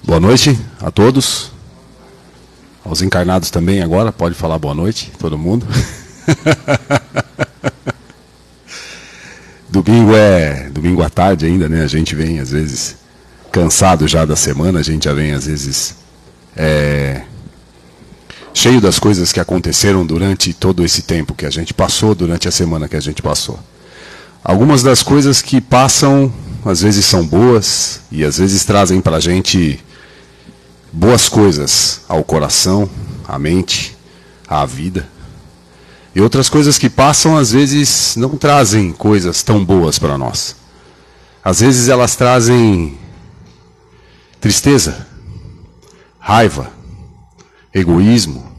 Boa noite a todos. Aos encarnados também agora, pode falar boa noite, todo mundo. Domingo à tarde ainda, né? A gente vem às vezes cansado já da semana, a gente já vem às vezes cheio das coisas que aconteceram durante todo esse tempo que a gente passou, durante a semana que a gente passou. Algumas das coisas que passam, às vezes são boas e às vezes trazem para a gente boas coisas ao coração, à mente, à vida. E outras coisas que passam, às vezes, não trazem coisas tão boas para nós. Às vezes elas trazem tristeza, raiva, egoísmo.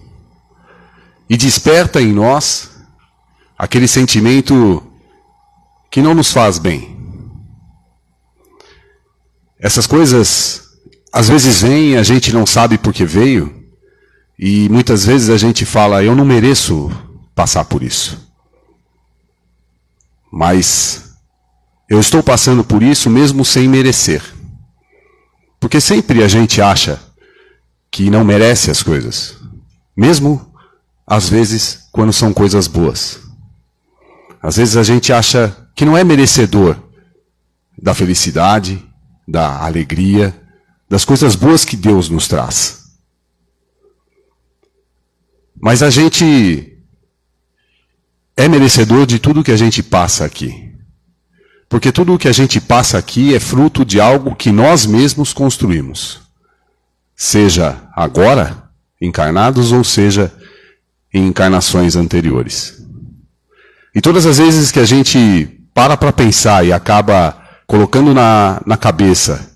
E desperta em nós aquele sentimento que não nos faz bem. Essas coisas às vezes vem, a gente não sabe por que veio, e muitas vezes a gente fala, eu não mereço passar por isso. Mas eu estou passando por isso mesmo sem merecer. Porque sempre a gente acha que não merece as coisas. Mesmo, às vezes, quando são coisas boas. Às vezes a gente acha que não é merecedor da felicidade, da alegria, das coisas boas que Deus nos traz. Mas a gente é merecedor de tudo que a gente passa aqui. Porque tudo o que a gente passa aqui é fruto de algo que nós mesmos construímos. Seja agora, encarnados, ou seja, em encarnações anteriores. E todas as vezes que a gente para pensar e acaba colocando na cabeça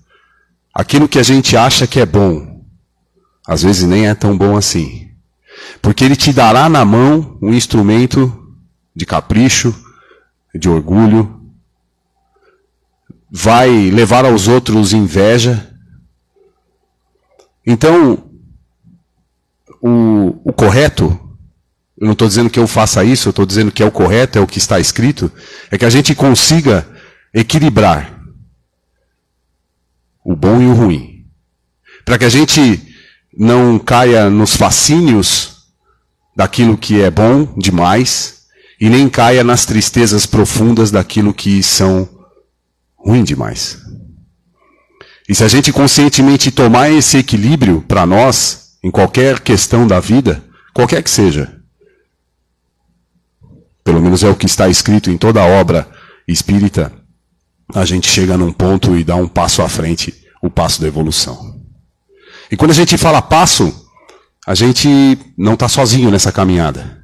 aquilo que a gente acha que é bom, às vezes nem é tão bom assim. Porque ele te dará na mão um instrumento de capricho, de orgulho, vai levar aos outros inveja. Então, o correto, eu não estou dizendo que eu faça isso, eu estou dizendo que é o correto, é o que está escrito, é que a gente consiga equilibrar o bom e o ruim. Para que a gente não caia nos fascínios daquilo que é bom demais e nem caia nas tristezas profundas daquilo que são ruim demais. E se a gente conscientemente tomar esse equilíbrio para nós, em qualquer questão da vida, qualquer que seja, pelo menos é o que está escrito em toda a obra espírita, a gente chega num ponto e dá um passo à frente, o passo da evolução. E quando a gente fala passo, a gente não está sozinho nessa caminhada.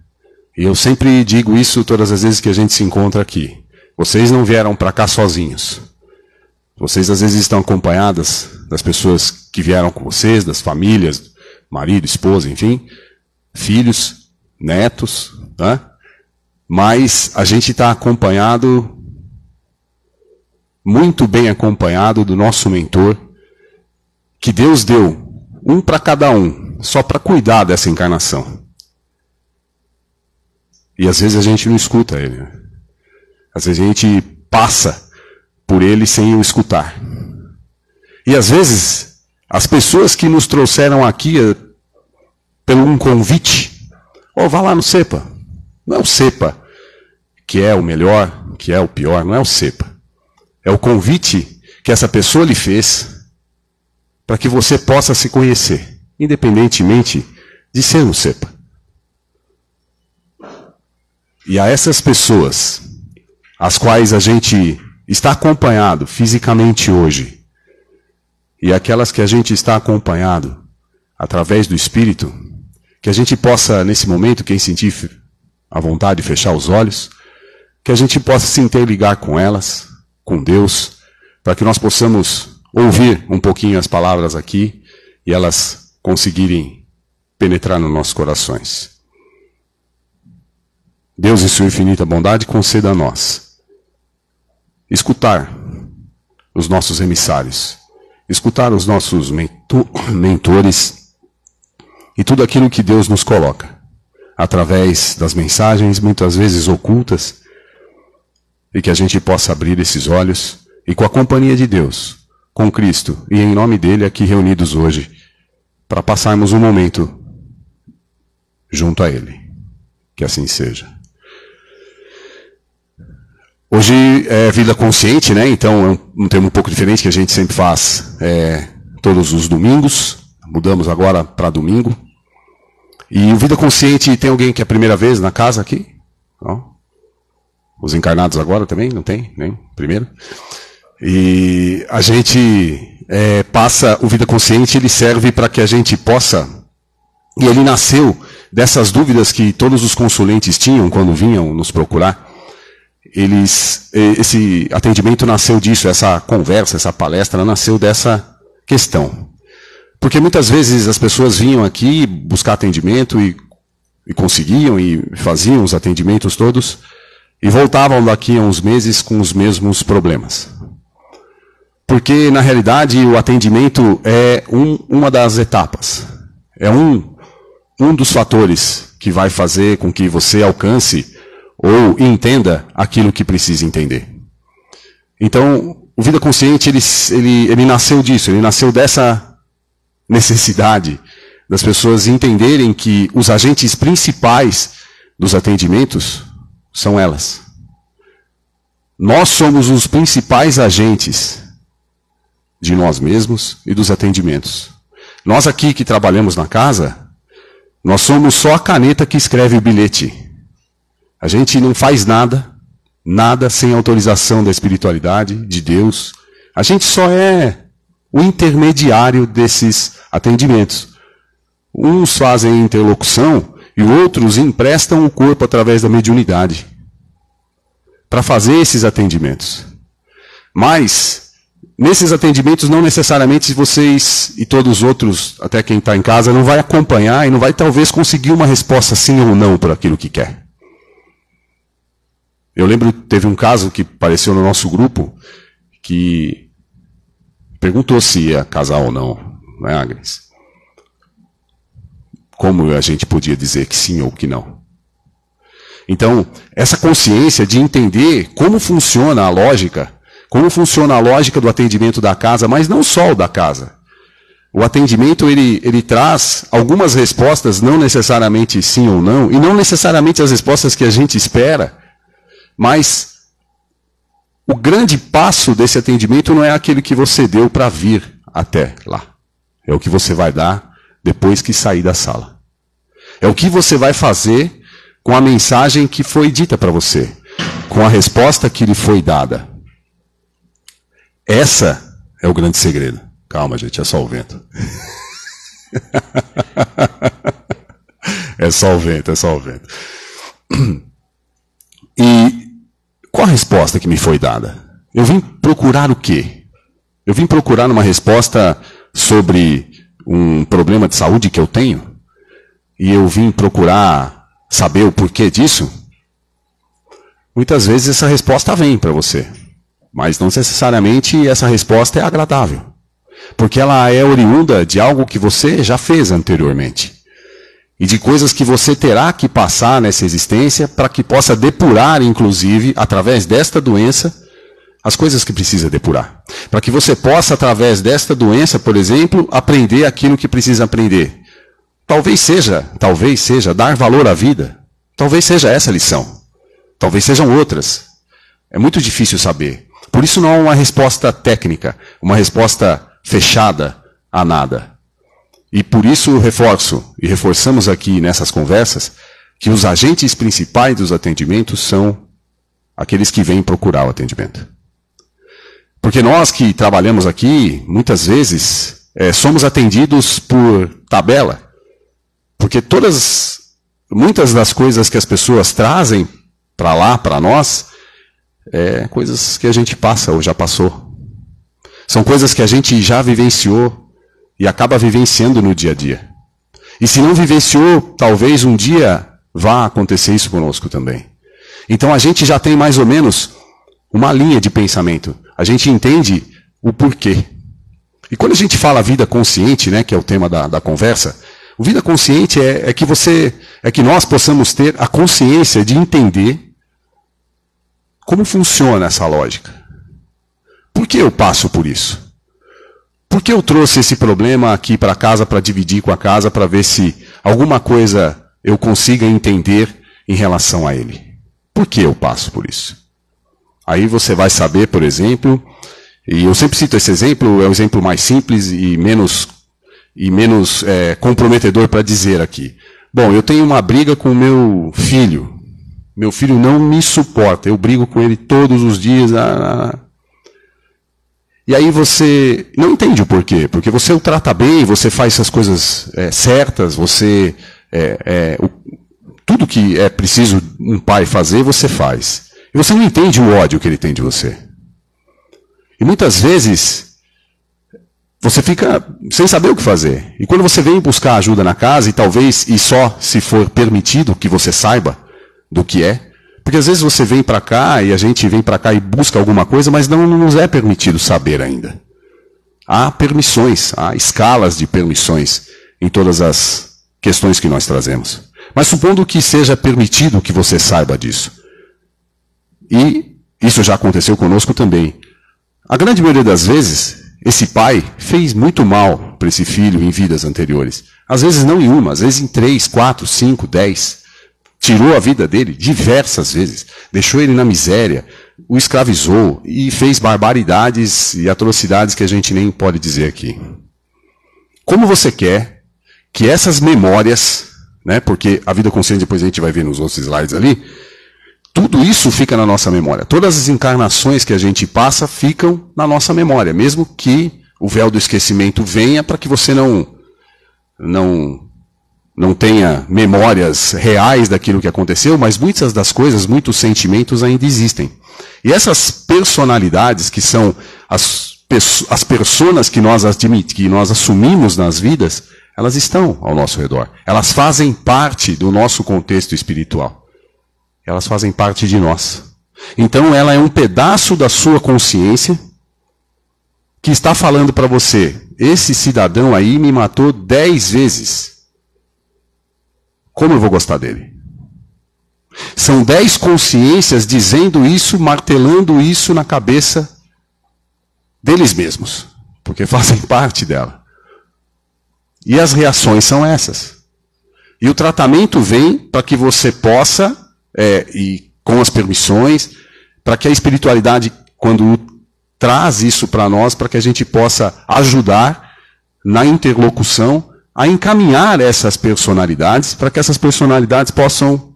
E eu sempre digo isso todas as vezes que a gente se encontra aqui. Vocês não vieram para cá sozinhos. Vocês às vezes estão acompanhadas das pessoas que vieram com vocês, das famílias, marido, esposa, enfim, filhos, netos, né? Mas a gente está acompanhado, muito bem acompanhado do nosso mentor, que Deus deu, um para cada um, só para cuidar dessa encarnação. E às vezes a gente não escuta ele. Às vezes a gente passa por ele sem o escutar. E às vezes, as pessoas que nos trouxeram aqui pelo um convite, vá lá no CEPA. Não é o CEPA que é o melhor, que é o pior, não é o CEPA. É o convite que essa pessoa lhe fez para que você possa se conhecer, independentemente de ser um CEPA. E a essas pessoas, as quais a gente está acompanhado fisicamente hoje, e aquelas que a gente está acompanhado através do Espírito, que a gente possa, nesse momento, quem sentir a vontade de fechar os olhos, que a gente possa se interligar com elas, com Deus, para que nós possamos ouvir um pouquinho as palavras aqui e elas conseguirem penetrar nos nossos corações. Deus, em sua infinita bondade, conceda a nós escutar os nossos emissários, escutar os nossos mentores e tudo aquilo que Deus nos coloca, através das mensagens, muitas vezes ocultas, e que a gente possa abrir esses olhos e, com a companhia de Deus, com Cristo e em nome dele aqui reunidos hoje, para passarmos um momento junto a ele. Que assim seja. Hoje é vida consciente, né? Então é um termo um pouco diferente que a gente sempre faz todos os domingos. Mudamos agora para domingo. E o Vida Consciente, tem alguém que é a primeira vez na casa aqui? Não? Os encarnados agora também? Não tem? Nem? Primeiro? E a gente passa, o Vida Consciente, ele serve para que a gente possa, e ele nasceu dessas dúvidas que todos os consulentes tinham quando vinham nos procurar. Esse atendimento nasceu disso, essa conversa, essa palestra nasceu dessa questão. Porque muitas vezes as pessoas vinham aqui buscar atendimento e conseguiam e faziam os atendimentos todos e voltavam daqui a uns meses com os mesmos problemas. Porque, na realidade, o atendimento é uma das etapas. É um dos fatores que vai fazer com que você alcance ou entenda aquilo que precisa entender. Então, o Vida Consciente, ele nasceu disso, ele nasceu dessa necessidade das pessoas entenderem que os agentes principais dos atendimentos são elas. Nós somos os principais agentes de nós mesmos e dos atendimentos. Nós aqui que trabalhamos na casa, nós somos só a caneta que escreve o bilhete. A gente não faz nada sem autorização da espiritualidade, de Deus. A gente só é o intermediário desses atendimentos. Uns fazem interlocução e outros emprestam o corpo através da mediunidade para fazer esses atendimentos. Mas, nesses atendimentos, não necessariamente vocês e todos os outros, até quem está em casa, não vai acompanhar e não vai talvez conseguir uma resposta sim ou não para aquilo que quer. Eu lembro, teve um caso que apareceu no nosso grupo, que perguntou se ia casar ou não, não é, Agnes? Como a gente podia dizer que sim ou que não? Então, essa consciência de entender como funciona a lógica, como funciona a lógica do atendimento da casa, mas não só o da casa. O atendimento, ele traz algumas respostas, não necessariamente sim ou não, e não necessariamente as respostas que a gente espera, mas o grande passo desse atendimento não é aquele que você deu para vir até lá. É o que você vai dar depois que sair da sala. É o que você vai fazer com a mensagem que foi dita para você, com a resposta que lhe foi dada. Essa é o grande segredo. Calma, gente, é só o vento. É só o vento, é só o vento. E qual a resposta que me foi dada? Eu vim procurar o quê? Eu vim procurar uma resposta sobre um problema de saúde que eu tenho? E eu vim procurar saber o porquê disso? Muitas vezes essa resposta vem para você. Mas não necessariamente essa resposta é agradável. Porque ela é oriunda de algo que você já fez anteriormente. E de coisas que você terá que passar nessa existência para que possa depurar, inclusive, através desta doença, as coisas que precisa depurar. Para que você possa, através desta doença, por exemplo, aprender aquilo que precisa aprender. Talvez seja dar valor à vida. Talvez seja essa a lição. Talvez sejam outras. É muito difícil saber. Por isso não há uma resposta técnica, uma resposta fechada a nada. E por isso eu reforço, e reforçamos aqui nessas conversas, que os agentes principais dos atendimentos são aqueles que vêm procurar o atendimento. Porque nós que trabalhamos aqui, muitas vezes, somos atendidos por tabela. Porque muitas das coisas que as pessoas trazem para lá, para nós, coisas que a gente passa ou já passou. São coisas que a gente já vivenciou e acaba vivenciando no dia a dia. E se não vivenciou, talvez um dia vá acontecer isso conosco também. Então a gente já tem mais ou menos uma linha de pensamento. A gente entende o porquê. E quando a gente fala vida consciente, né, que é o tema da conversa, o vida consciente é que nós possamos ter a consciência de entender como funciona essa lógica. Por que eu passo por isso? por que eu trouxe esse problema aqui para casa, para dividir com a casa, para ver se alguma coisa eu consiga entender em relação a ele? Por que eu passo por isso? Aí você vai saber, por exemplo, e eu sempre cito esse exemplo, é o exemplo mais simples e menos comprometedor para dizer aqui. Bom, eu tenho uma briga com o meu filho. Meu filho não me suporta, eu brigo com ele todos os dias. E aí você não entende o porquê, porque você o trata bem, você faz as coisas certas, você tudo que é preciso um pai fazer, você faz. E você não entende o ódio que ele tem de você. E muitas vezes você fica sem saber o que fazer. E quando você vem buscar ajuda na casa, e talvez, e só se for permitido que você saiba do que é, porque às vezes você vem para cá, e a gente vem para cá e busca alguma coisa, mas não nos é permitido saber ainda. Há permissões, há escalas de permissões em todas as questões que nós trazemos. Mas supondo que seja permitido que você saiba disso. E isso já aconteceu conosco também. A grande maioria das vezes, esse pai fez muito mal para esse filho em vidas anteriores. Às vezes não em uma, às vezes em 3, 4, 5, 10. Tirou a vida dele diversas vezes. Deixou ele na miséria, o escravizou e fez barbaridades e atrocidades que a gente nem pode dizer aqui. Como você quer que essas memórias, né, porque a vida consciente depois a gente vai ver nos outros slides ali, tudo isso fica na nossa memória. Todas as encarnações que a gente passa ficam na nossa memória, mesmo que o véu do esquecimento venha para que você não tenha memórias reais daquilo que aconteceu, mas muitas das coisas, muitos sentimentos ainda existem. E essas personalidades, que são as personas que nós assumimos nas vidas, elas estão ao nosso redor. Elas fazem parte do nosso contexto espiritual. Elas fazem parte de nós. Então ela é um pedaço da sua consciência que está falando para você, esse cidadão aí me matou 10 vezes. Como eu vou gostar dele? São 10 consciências dizendo isso, martelando isso na cabeça deles mesmos, porque fazem parte dela. E as reações são essas. E o tratamento vem para que você possa, e com as permissões, para que a espiritualidade, quando traz isso para nós, para que a gente possa ajudar na interlocução, a encaminhar essas personalidades, para que essas personalidades possam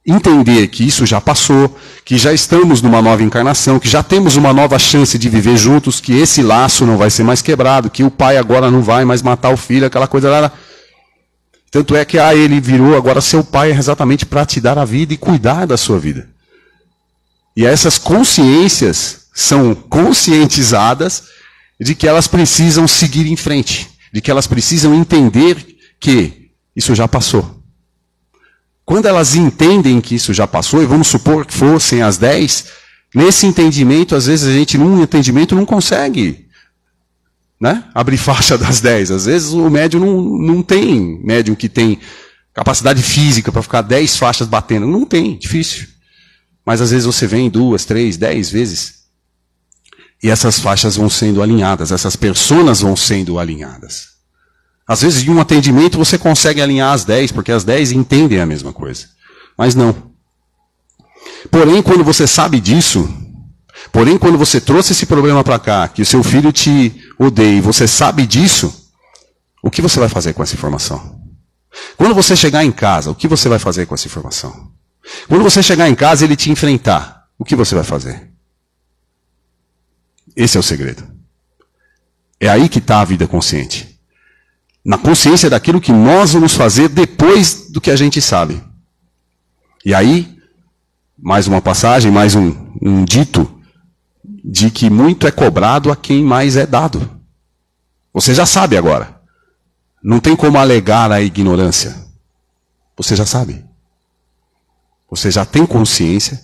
entender que isso já passou, que já estamos numa nova encarnação, que já temos uma nova chance de viver juntos, que esse laço não vai ser mais quebrado, que o pai agora não vai mais matar o filho, aquela coisa lá. Tanto é que ele virou agora seu pai exatamente para te dar a vida e cuidar da sua vida. E essas consciências são conscientizadas de que elas precisam seguir em frente, de que elas precisam entender que isso já passou. Quando elas entendem que isso já passou, e vamos supor que fossem as 10, nesse entendimento, às vezes a gente, num entendimento, não consegue, né, abrir faixa das 10. Às vezes o médium não tem médium que tem capacidade física para ficar 10 faixas batendo. Não tem, difícil. Mas às vezes você vem 2, 3, 10 vezes, e essas faixas vão sendo alinhadas, essas personas vão sendo alinhadas. Às vezes, em um atendimento, você consegue alinhar as 10, porque as 10 entendem a mesma coisa. Mas não. Porém, quando você sabe disso, quando você trouxe esse problema para cá, que o seu filho te odeia, e você sabe disso, o que você vai fazer com essa informação? Quando você chegar em casa, o que você vai fazer com essa informação? Quando você chegar em casa e ele te enfrentar, o que você vai fazer? Esse é o segredo. É aí que está a vida consciente. Na consciência daquilo que nós vamos fazer depois do que a gente sabe. E aí, mais uma passagem, mais um dito, de que muito é cobrado a quem mais é dado. Você já sabe agora. Não tem como alegar a ignorância. Você já sabe. Você já tem consciência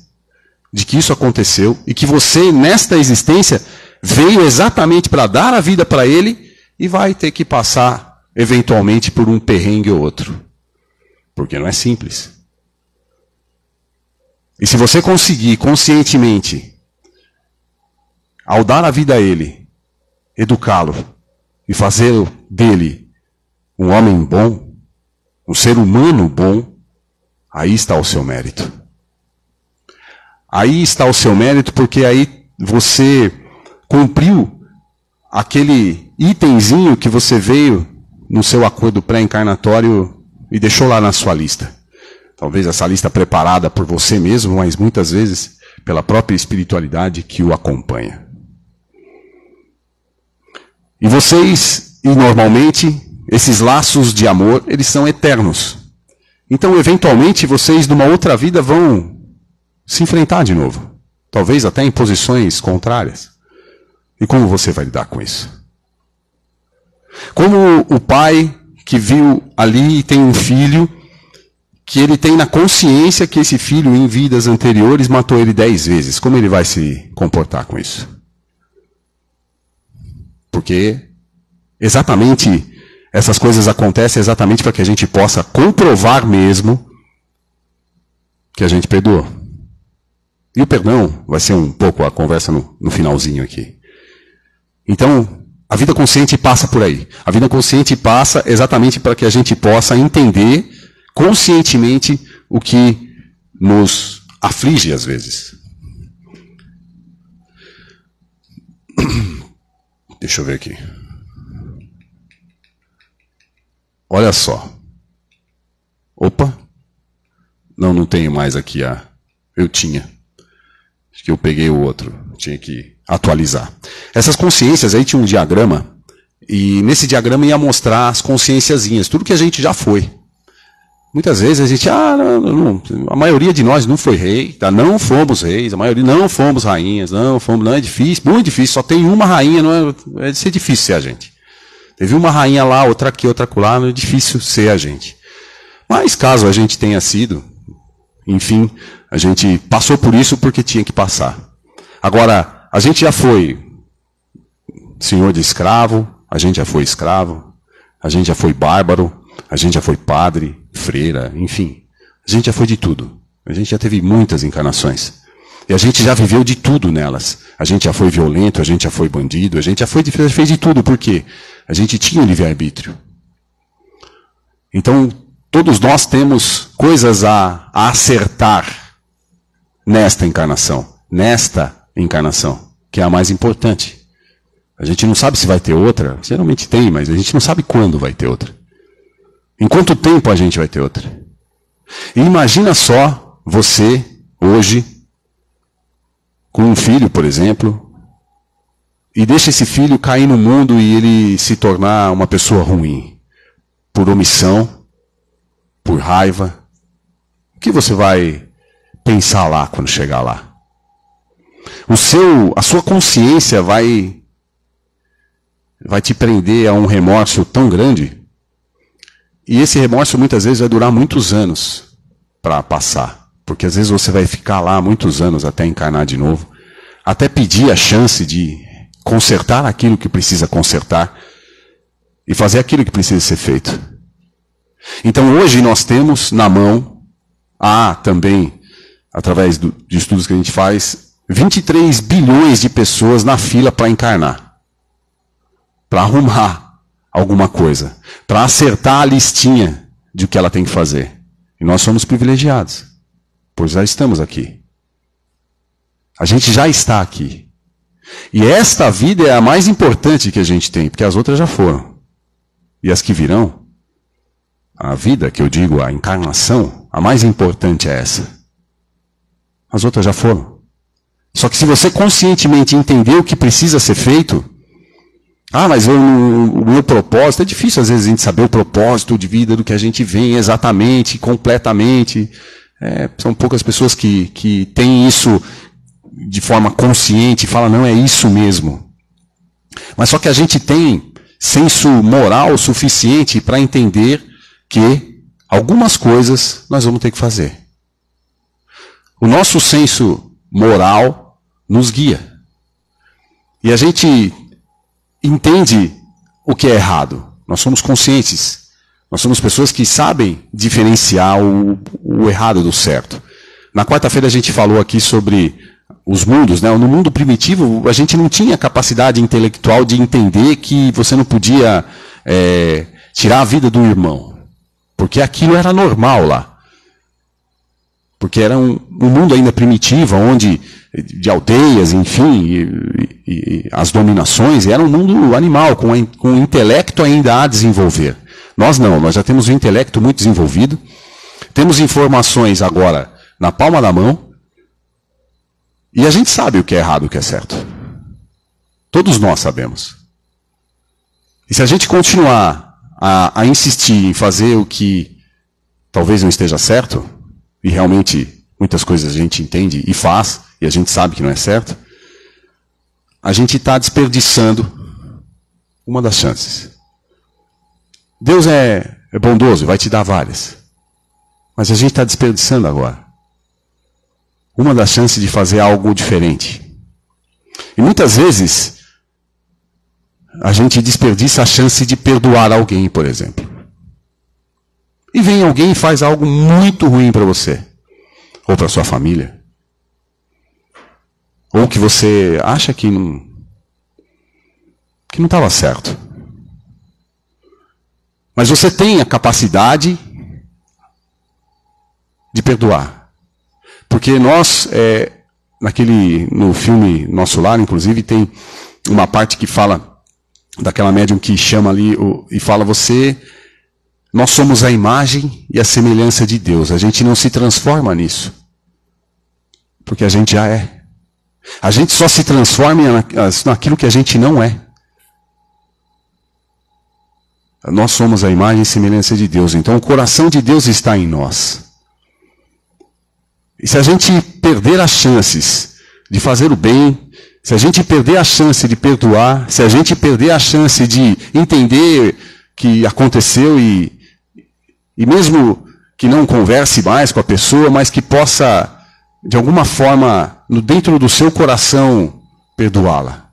de que isso aconteceu e que você, nesta existência, veio exatamente para dar a vida para ele e vai ter que passar eventualmente por um perrengue ou outro. Porque não é simples. E se você conseguir conscientemente, ao dar a vida a ele, educá-lo, e fazer dele um homem bom, um ser humano bom, aí está o seu mérito. Aí está o seu mérito, porque aí você cumpriu aquele itemzinho que você veio no seu acordo pré-encarnatório e deixou lá na sua lista. Talvez essa lista preparada por você mesmo, mas muitas vezes pela própria espiritualidade que o acompanha. E vocês, e normalmente, esses laços de amor, eles são eternos. Então, eventualmente, vocês, numa outra vida, vão se enfrentar de novo. Talvez até em posições contrárias. E como você vai lidar com isso? Como o pai que viu ali e tem um filho, que ele tem na consciência que esse filho, em vidas anteriores, matou ele 10 vezes. Como ele vai se comportar com isso? Porque exatamente essas coisas acontecem exatamente para que a gente possa comprovar mesmo que a gente perdoou. E o perdão vai ser um pouco a conversa no finalzinho aqui. Então, a vida consciente passa por aí. A vida consciente passa exatamente para que a gente possa entender conscientemente o que nos aflige às vezes. Deixa eu ver aqui. Olha só. Opa. Não tenho mais aqui eu tinha. Acho que eu peguei o outro. Tinha que atualizar. Essas consciências aí tinha um diagrama. E nesse diagrama ia mostrar as conscienciazinhas. Tudo que a gente já foi. Muitas vezes a gente, a maioria de nós não foi rei, tá? Não fomos reis, a maioria não fomos rainhas, não é difícil, muito difícil, só tem uma rainha, é ser difícil ser a gente. Teve uma rainha lá, outra aqui, outra acolá, não é difícil ser a gente. Mas caso a gente tenha sido, enfim, a gente passou por isso porque tinha que passar. Agora, a gente já foi senhor de escravo, a gente já foi escravo, a gente já foi bárbaro, a gente já foi padre, freira, enfim. A gente já foi de tudo. A gente já teve muitas encarnações. E a gente já viveu de tudo nelas. A gente já foi violento, a gente já foi bandido, a gente já fez de tudo. Por quê? A gente tinha o livre-arbítrio. Então, todos nós temos coisas a acertar nesta encarnação. Nesta encarnação, que é a mais importante. A gente não sabe se vai ter outra. Geralmente tem, mas a gente não sabe quando vai ter outra. Em quanto tempo a gente vai ter outra? E imagina só você, hoje, com um filho, por exemplo, e deixa esse filho cair no mundo e ele se tornar uma pessoa ruim. Por omissão, por raiva. O que você vai pensar lá quando chegar lá? A sua consciência vai te prender a um remorso tão grande. E esse remorso muitas vezes vai durar muitos anos para passar. Porque às vezes você vai ficar lá muitos anos até encarnar de novo. Até pedir a chance de consertar aquilo que precisa consertar. E fazer aquilo que precisa ser feito. Então hoje nós temos na mão, também, através de estudos que a gente faz, 23 bilhões de pessoas na fila para encarnar. Para arrumar alguma coisa, para acertar a listinha de o que ela tem que fazer. E nós somos privilegiados, pois já estamos aqui. A gente já está aqui. E esta vida é a mais importante que a gente tem, porque as outras já foram. E as que virão, a vida, que eu digo, a encarnação, a mais importante é essa. As outras já foram. Só que se você conscientemente entender o que precisa ser feito, mas o meu propósito, é difícil às vezes a gente saber o propósito de vida do que a gente vem exatamente, completamente. São poucas pessoas que têm isso de forma consciente, falam, não, é isso mesmo. Mas só que a gente tem senso moral suficiente para entender que algumas coisas nós vamos ter que fazer. O nosso senso moral nos guia. E a gente entende o que é errado. Nós somos conscientes. Nós somos pessoas que sabem diferenciar o errado do certo. Na quarta-feira a gente falou aqui sobre os mundos, né? No mundo primitivo, a gente não tinha capacidade intelectual de entender que você não podia tirar a vida do irmão. Porque aquilo era normal lá. Porque era um mundo ainda primitivo, onde de aldeias, enfim, e as dominações, era um mundo animal, com o intelecto ainda a desenvolver. Nós não, nós já temos o intelecto muito desenvolvido, temos informações agora na palma da mão, e a gente sabe o que é errado e o que é certo. Todos nós sabemos. E se a gente continuar a insistir em fazer o que talvez não esteja certo, e realmente muitas coisas a gente entende e faz, e a gente sabe que não é certo, a gente está desperdiçando uma das chances. Deus é bondoso, vai te dar várias. Mas a gente está desperdiçando agora uma das chances de fazer algo diferente. E muitas vezes a gente desperdiça a chance de perdoar alguém, por exemplo. E vem alguém e faz algo muito ruim para você, ou para sua família, ou que você acha que não estava certo. Mas você tem a capacidade de perdoar. Porque nós, no filme Nosso Lar, inclusive, tem uma parte que fala daquela médium que chama ali e fala nós somos a imagem e a semelhança de Deus. A gente não se transforma nisso. Porque a gente já é. A gente só se transforma naquilo que a gente não é. Nós somos a imagem e semelhança de Deus. Então o coração de Deus está em nós. E se a gente perder as chances de fazer o bem, se a gente perder a chance de perdoar, se a gente perder a chance de entender que aconteceu e mesmo que não converse mais com a pessoa, mas que possa, de alguma forma, dentro do seu coração, perdoá-la.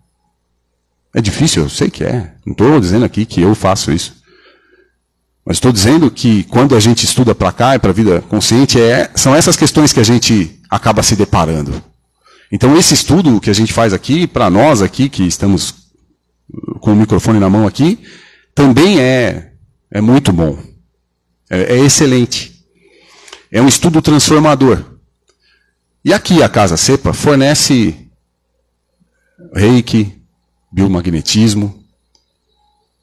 É difícil, eu sei que é. Não estou dizendo aqui que eu faço isso. Mas estou dizendo que quando a gente estuda para cá e para a vida consciente, são essas questões que a gente acaba se deparando. Então esse estudo que a gente faz aqui, para nós aqui, que estamos com o microfone na mão aqui, também é muito bom. É excelente. É um estudo transformador. E aqui a Casa Cepa fornece reiki, biomagnetismo,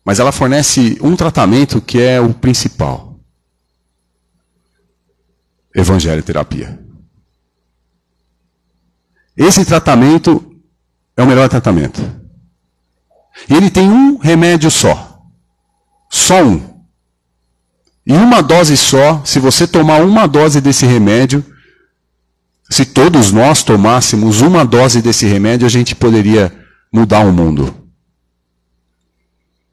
mas ela fornece um tratamento que é o principal. Evangelho-terapia. Esse tratamento é o melhor tratamento. E ele tem um remédio só. Só um. E uma dose só, se você tomar uma dose desse remédio, se todos nós tomássemos uma dose desse remédio, a gente poderia mudar o mundo.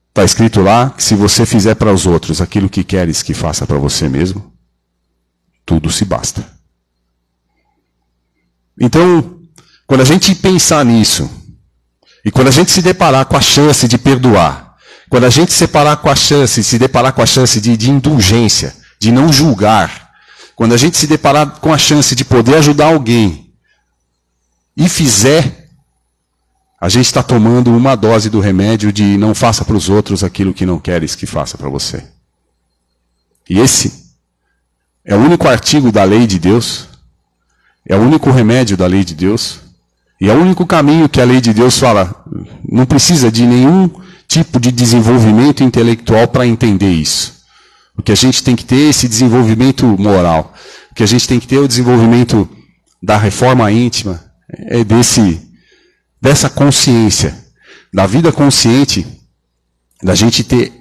Está escrito lá que se você fizer para os outros aquilo que queres que faça para você mesmo, tudo se basta. Então, quando a gente pensar nisso, e quando a gente se deparar com a chance de perdoar, quando a gente se deparar com a chance de indulgência, de não julgar, quando a gente se deparar com a chance de poder ajudar alguém, e fizer, a gente está tomando uma dose do remédio de não faça para os outros aquilo que não queres que faça para você. E esse é o único artigo da lei de Deus, é o único remédio da lei de Deus, e é o único caminho que a lei de Deus fala, não precisa de nenhum tipo de desenvolvimento intelectual para entender isso. O que a gente tem que ter é esse desenvolvimento moral, o que a gente tem que ter é o desenvolvimento da reforma íntima, é dessa consciência, da vida consciente, da gente ter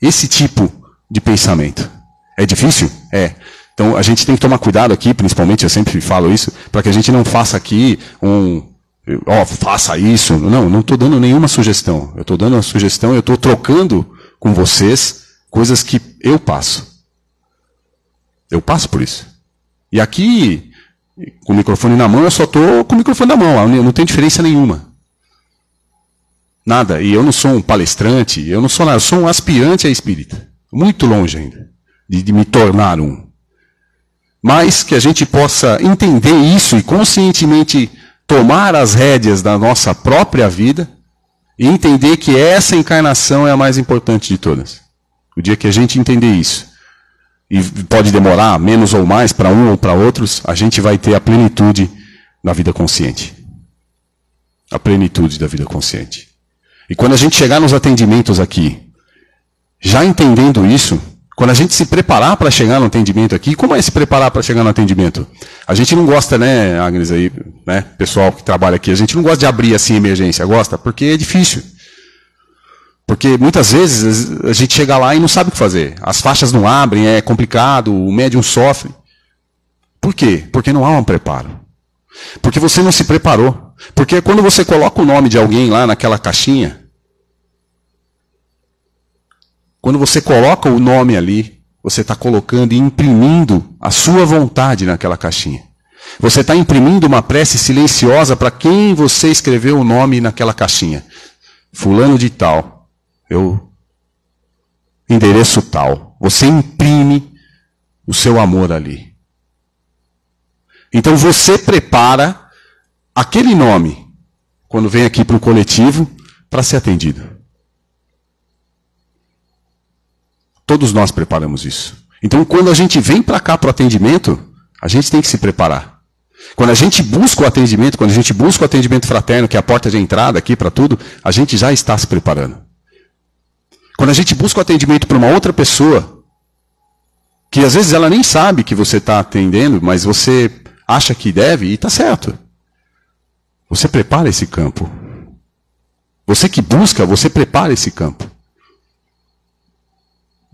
esse tipo de pensamento. É difícil? É. Então a gente tem que tomar cuidado aqui, principalmente, eu sempre falo isso, para que a gente não faça aqui faça isso. Não estou dando nenhuma sugestão. Eu estou dando uma sugestão, eu estou trocando com vocês coisas que eu passo. Eu passo por isso. E aqui, com o microfone na mão, eu só estou com o microfone na mão, não tem diferença nenhuma. Nada. E eu não sou um palestrante, eu não sou nada, eu sou um aspirante a espírita. Muito longe ainda de me tornar um. Mas que a gente possa entender isso e conscientemente tomar as rédeas da nossa própria vida e entender que essa encarnação é a mais importante de todas. O dia que a gente entender isso, e pode demorar menos ou mais para um ou para outros, a gente vai ter a plenitude da vida consciente. A plenitude da vida consciente. E quando a gente chegar nos atendimentos aqui, já entendendo isso, quando a gente se preparar para chegar no atendimento aqui, como é se preparar para chegar no atendimento? A gente não gosta, né, Agnes, aí, né, pessoal que trabalha aqui, a gente não gosta de abrir assim emergência, gosta? Porque é difícil. Porque muitas vezes a gente chega lá e não sabe o que fazer. As faixas não abrem, é complicado, o médium sofre. Por quê? Porque não há um preparo. Porque você não se preparou. Porque quando você coloca o nome de alguém lá naquela caixinha, quando você coloca o nome ali, você está colocando e imprimindo a sua vontade naquela caixinha. Você está imprimindo uma prece silenciosa para quem você escreveu o nome naquela caixinha. Fulano de tal, eu endereço tal. Você imprime o seu amor ali. Então você prepara aquele nome, quando vem aqui para o coletivo, para ser atendido. Todos nós preparamos isso. Então, quando a gente vem para cá para o atendimento, a gente tem que se preparar. Quando a gente busca o atendimento, quando a gente busca o atendimento fraterno, que é a porta de entrada aqui para tudo, a gente já está se preparando. Quando a gente busca o atendimento para uma outra pessoa, que às vezes ela nem sabe que você está atendendo, mas você acha que deve, e está certo. Você prepara esse campo. Você que busca, você prepara esse campo.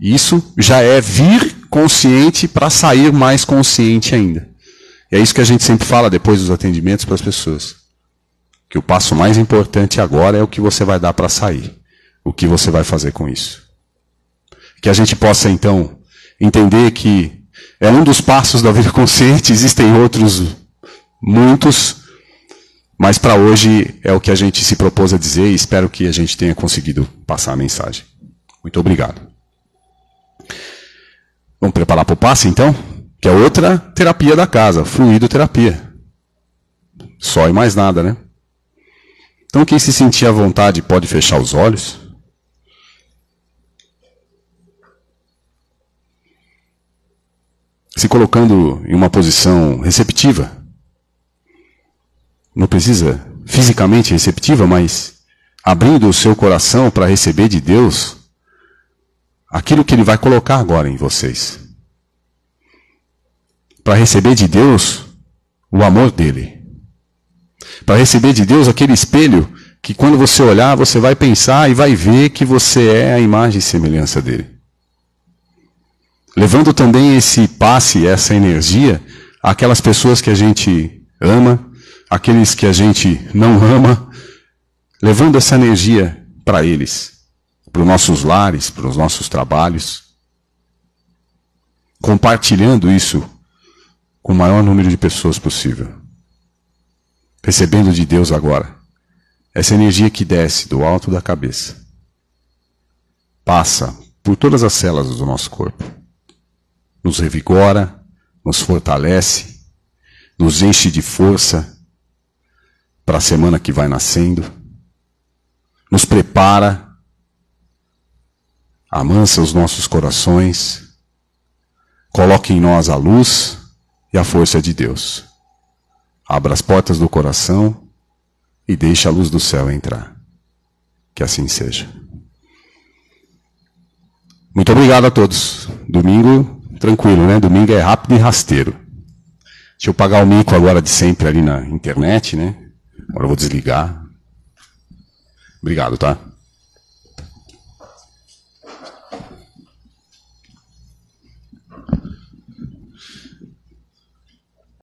Isso já é vir consciente para sair mais consciente ainda. E é isso que a gente sempre fala depois dos atendimentos para as pessoas. Que o passo mais importante agora é o que você vai dar para sair. O que você vai fazer com isso. Que a gente possa, então, entender que é um dos passos da vida consciente, existem outros muitos, mas para hoje é o que a gente se propôs a dizer e espero que a gente tenha conseguido passar a mensagem. Muito obrigado. Vamos preparar para o passe, então? Que é outra terapia da casa, fluidoterapia. Só e mais nada, né? Então, quem se sentir à vontade pode fechar os olhos. Se colocando em uma posição receptiva. Não precisa fisicamente receptiva, mas abrindo o seu coração para receber de Deus aquilo que Ele vai colocar agora em vocês. Para receber de Deus o amor dEle. Para receber de Deus aquele espelho que quando você olhar, você vai pensar e vai ver que você é a imagem e semelhança dEle. Levando também esse passe, essa energia, àquelas pessoas que a gente ama, aqueles que a gente não ama, levando essa energia para eles. Para os nossos lares, para os nossos trabalhos, compartilhando isso com o maior número de pessoas possível. Recebendo de Deus agora essa energia que desce do alto da cabeça, passa por todas as células do nosso corpo, nos revigora, nos fortalece, nos enche de força para a semana que vai nascendo, nos prepara, amansa os nossos corações, coloque em nós a luz e a força de Deus. Abra as portas do coração e deixe a luz do céu entrar. Que assim seja. Muito obrigado a todos. Domingo, tranquilo, né? Domingo é rápido e rasteiro. Deixa eu pagar o mico agora de sempre ali na internet, né? Agora eu vou desligar. Obrigado, tá?